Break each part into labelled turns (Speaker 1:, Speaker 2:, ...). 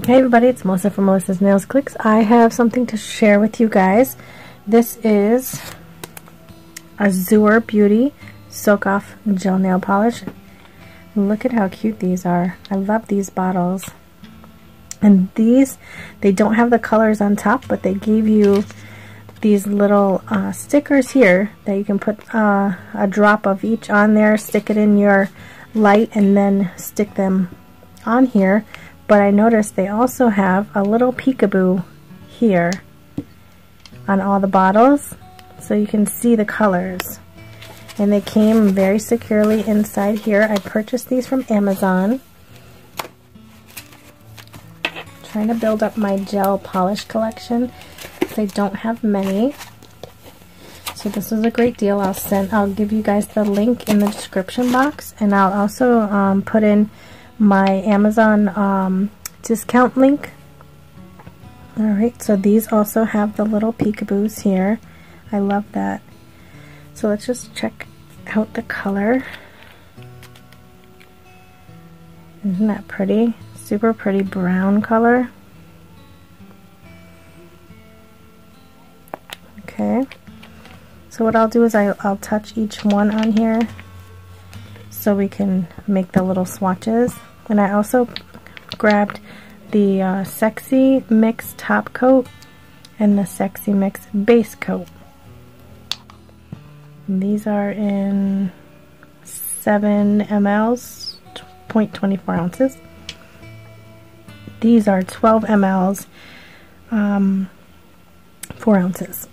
Speaker 1: Hey everybody, it's Melissa from Melissa's Nails Clicks. I have something to share with you guys. This is Azure Beauty Soak Off Gel Nail Polish. Look at how cute these are. I love these bottles. And these, they don't have the colors on top, but they gave you these little stickers here that you can put a drop of each on there, stick it in your light, and then stick them on here. But I noticed they also have a little peekaboo here on all the bottles, so you can see the colors. And they came very securely inside here. I purchased these from Amazon. Trying to build up my gel polish collection. They don't have many, so this is a great deal. I'll give you guys the link in the description box, and I'll also put in my Amazon discount link. Alright, so these also have the little peekaboos here. I love that. So let's just check out the color. Isn't that pretty? Super pretty brown color. Okay, so what I'll do is I'll touch each one on here so we can make the little swatches. And I also grabbed the Sexy Mix top coat and the Sexy Mix base coat. And these are in 7 mLs, 0.24 ounces. These are 12 mLs, 4 ounces.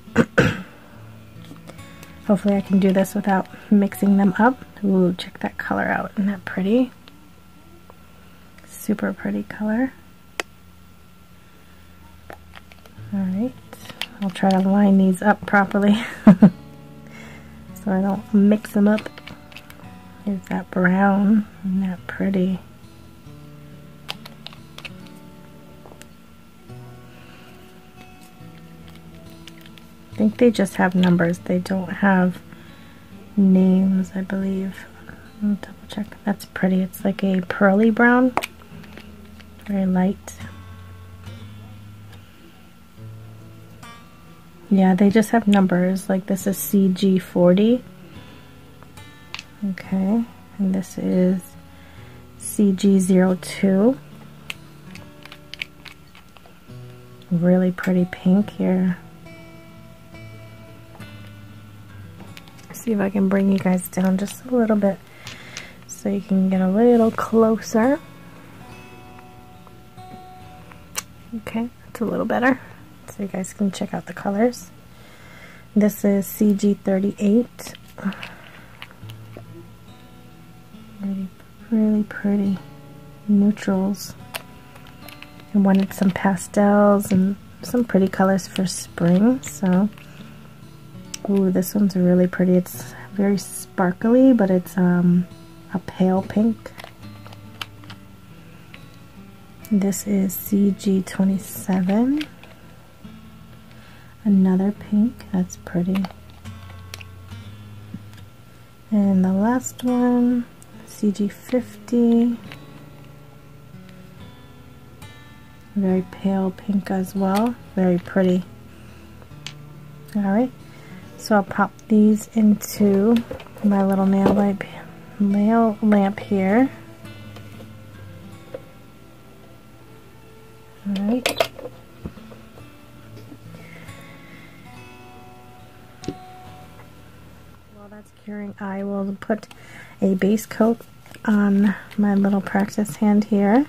Speaker 1: Hopefully I can do this without mixing them up. Ooh, check that color out. Isn't that pretty? Super pretty color. Alright, I'll try to line these up properly so I don't mix them up. Here's that brown. Isn't that pretty? I think they just have numbers. They don't have names, I believe. I'll double check. That's pretty. It's like a pearly brown. Very light. Yeah, they just have numbers. Like this is CG40. Okay. And this is CG02. Really pretty pink here. See if I can bring you guys down just a little bit so you can get a little closer. Okay, that's a little better, so you guys can check out the colors. This is CG38. Really pretty neutrals. I wanted some pastels and some pretty colors for spring, so ooh, this one's really pretty. It's very sparkly, but it's a pale pink. This is CG27. Another pink. That's pretty. And the last one, CG50. Very pale pink as well. Very pretty. Alright. So I'll pop these into my little nail lamp here. Alright. While that's curing, I will put a base coat on my little practice hand here.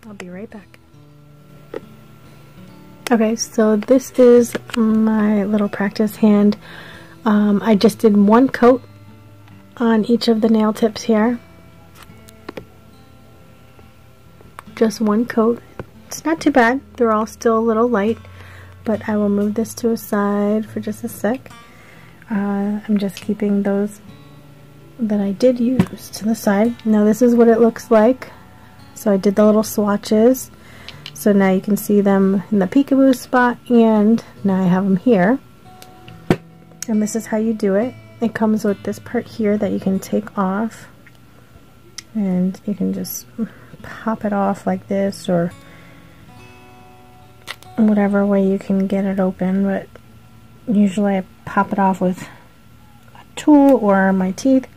Speaker 1: I'll be right back. Okay, so this is my little practice hand. I just did one coat on each of the nail tips here. Just one coat. It's not too bad. They're all still a little light, but I will move this to a side for just a sec. I'm just keeping those that I did use to the side. Now this is what it looks like. So I did the little swatches. So now you can see them in the peekaboo spot, and now I have them here. And this is how you do it. It comes with this part here that you can take off, and you can just pop it off like this, or whatever way you can get it open, but usually I pop it off with a tool or my teeth.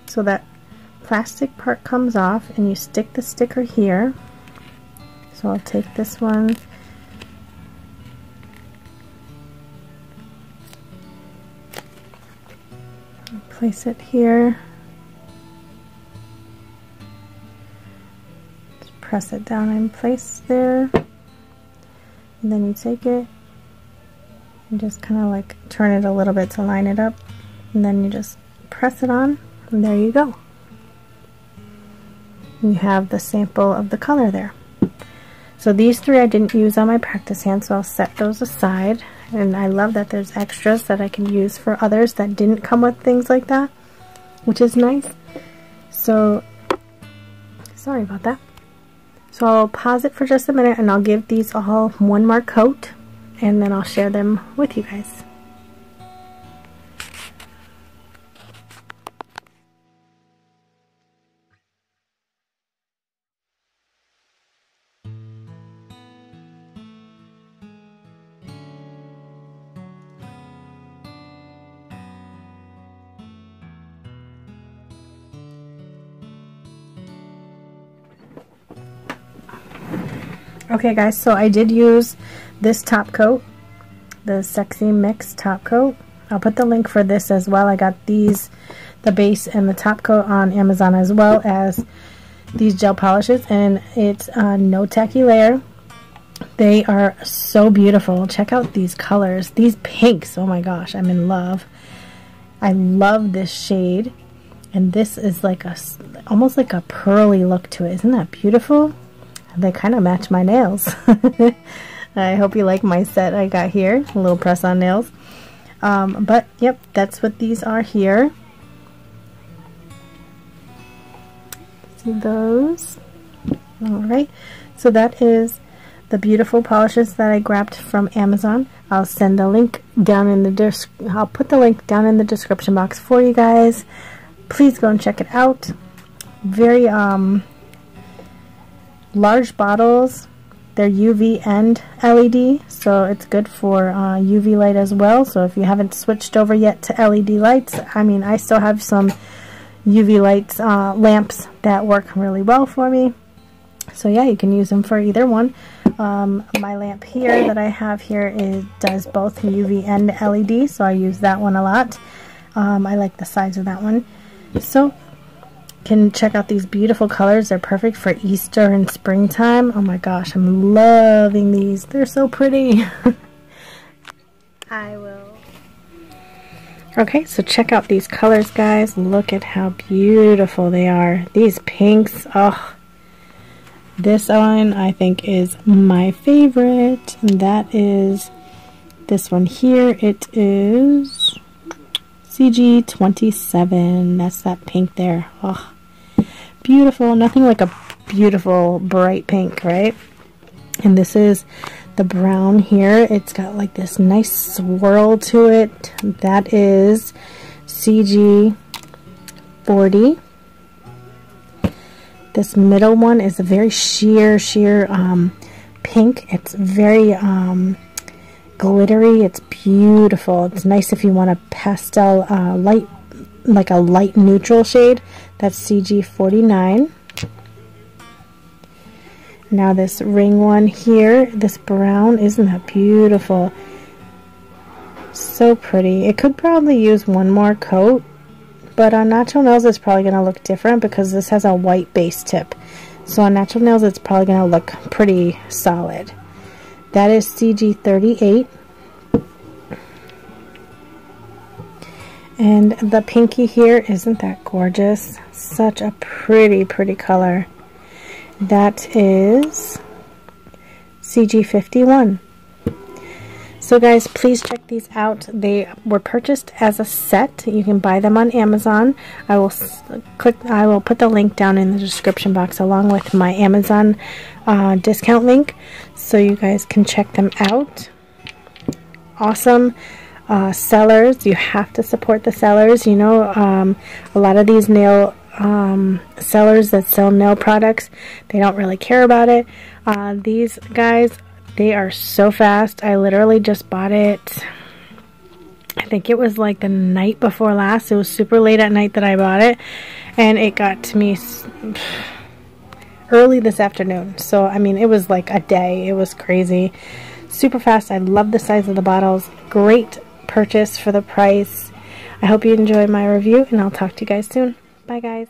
Speaker 1: So that plastic part comes off, and you stick the sticker here. So I'll take this one, place it here, just press it down in place there, and then you take it and just kind of like turn it a little bit to line it up, and then you just press it on, and there you go. You have the sample of the color there. So these three I didn't use on my practice hand, so I'll set those aside. And I love that there's extras that I can use for others that didn't come with things like that, which is nice. So, sorry about that. So I'll pause it for just a minute, and I'll give these all one more coat, and then I'll share them with you guys. Okay guys, so I did use this top coat, the Sexy Mix top coat. I'll put the link for this as well. I got these, the base and the top coat, on Amazon, as well as these gel polishes, and it's no tacky layer. They are so beautiful. Check out these colors, these pinks. Oh my gosh, I'm in love. I love this shade, and this is like a almost like a pearly look to it. Isn't that beautiful? They kind of match my nails. I hope you like my set I got here, a little press-on nails. But yep, that's what these are here. See those? Alright, so that is the beautiful polishes that I grabbed from Amazon. I'll send the link down in the I'll put the link down in the description box for you guys. Please go and check it out. Very large bottles. They're UV and LED, so it's good for UV light as well. So if you haven't switched over yet to LED lights, I mean, I still have some UV lights lamps that work really well for me. So yeah, you can use them for either one. My lamp here that I have here does both UV and LED, so I use that one a lot. I like the size of that one. So can check out these beautiful colors. They're perfect for Easter and springtime. Oh my gosh, I'm loving these. They're so pretty. I will. Okay, so check out these colors, guys. Look at how beautiful they are. These pinks. Oh, this one I think is my favorite. And that is this one here. It is CG27. That's that pink there. Oh, beautiful. Nothing like a beautiful bright pink, right? And this is the brown here. It's got like this nice swirl to it. That is CG40. This middle one is a very sheer pink. It's very glittery. It's beautiful. It's nice if you want a pastel light, like a light neutral shade. That's CG49. Now this ring one here, this brown, isn't that beautiful? So pretty. It could probably use one more coat, but on natural nails it's probably going to look different because this has a white base tip. So on natural nails it's probably going to look pretty solid. That is CG38. And the pinky here, isn't that gorgeous? Such a pretty, pretty color. That is CG51. So guys, please check these out. They were purchased as a set. You can buy them on Amazon. I will put the link down in the description box along with my Amazon discount link, so you guys can check them out. awesome sellers. You have to support the sellers. You know, a lot of these nail sellers that sell nail products, they don't really care about it. These guys, they are so fast. I literally just bought it, I think it was like the night before last. It was super late at night that I bought it, and it got to me early this afternoon. So I mean, it was like a day. It was crazy, super fast. I love the size of the bottles. Great purchase for the price. I hope you enjoyed my review, and I'll talk to you guys soon. Bye guys.